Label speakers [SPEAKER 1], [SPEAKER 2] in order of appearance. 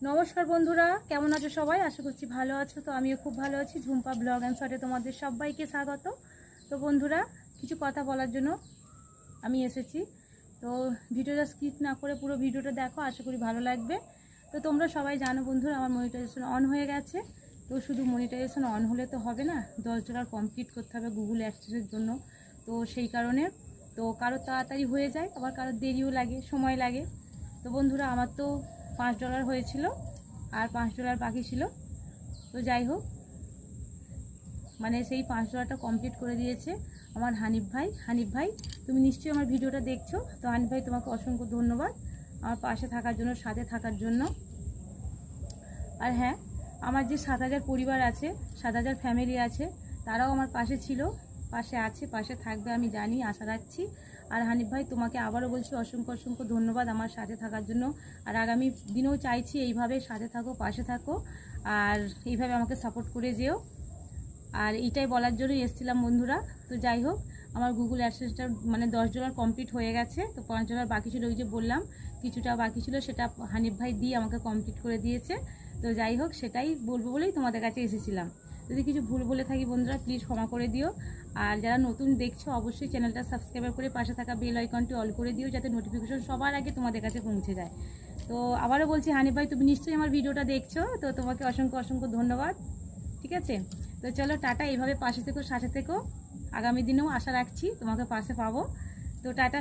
[SPEAKER 1] নমস্কার বন্ধুরা, কেমন আছো সবাই? আশা করছি ভালো আছো। তো আমিও খুব ভালো আছি। ঝুম্পা ব্লগ অ্যান্ড শর্টে তোমাদের সবাইকে স্বাগত। তো বন্ধুরা, কিছু কথা বলার জন্য আমি এসেছি। তো ভিডিওটা স্কিপ না করে পুরো ভিডিওটা দেখো, আশা করি ভালো লাগবে। তো তোমরা সবাই জানো বন্ধুরা, আমার মনিটাইজেশন অন হয়ে গেছে। তো শুধু মনিটাইজেশন অন হলে তো হবে না, $10 কমপ্লিট করতে হবে গুগল অ্যাডসেন্সের জন্য। তো সেই কারণে তো কারো তাড়াতাড়ি হয়ে যায়, আবার কারো দেরিও লাগে, সময় লাগে। তো বন্ধুরা, আমার তো $5 হয়েছিল আর $5 বাকি ছিল। তো যাই হোক, মানে সেই $5টা কমপ্লিট করে দিয়েছে আমার হানিফ ভাই, তুমি নিশ্চয়ই আমার ভিডিওটা দেখছো। তো হানিফ ভাই, তোমাকে অসংখ্য ধন্যবাদ আমার পাশে থাকার জন্য, সাথে থাকার জন্য। আর হ্যাঁ, আমার যে 7,000 পরিবার আছে, 7,000 ফ্যামিলি আছে, তারাও আমার পাশে ছিল, পাশে আছে, পাশে থাকবে আমি জানি, আশা রাখছি। আর হানিফ ভাই, তোমাকে আবারও বলছি অসংখ্য ধন্যবাদ আমার সাথে থাকার জন্য। আর আগামী দিনেও চাইছি এইভাবে সাথে থাকো, পাশে থাকো, আর এইভাবে আমাকে সাপোর্ট করে যেও। আর এইটাই বলার জন্যই এসেছিলাম বন্ধুরা। তো যাই হোক, আমার গুগল অ্যাডসেন্সটা মানে $10 কমপ্লিট হয়ে গেছে। তো $5 বাকি ছিল, ওই যে বললাম কিছুটা বাকি ছিল, সেটা হানিফ ভাই দিয়ে আমাকে কমপ্লিট করে দিয়েছে। তো যাই হোক, সেটাই বলবো বলেই তোমাদের কাছে এসেছিলাম। যদি কিছু ভুল বলে থাকি বন্ধুরা, প্লিজ ক্ষমা করে দিও। আর যারা নতুন দেখছো, অবশ্যই চ্যানেলটা সাবস্ক্রাইব করে পাশে থাকা বেল আইকনটি অল করে দিও, যাতে নোটিফিকেশন সবার আগে তোমাদের কাছে পৌঁছে যায়। তো আবারও বলছি হানিফ ভাই, তুমি নিশ্চয়ই আমার ভিডিওটা দেখছো, তো তোমাকে অসংখ্য ধন্যবাদ। ঠিক আছে, তো চলো টাটা। এইভাবে পাশে থেকো, সাথে থেকো, আগামী দিনেও আশা রাখছি তোমাকে পাশে পাবো। তো টাটা।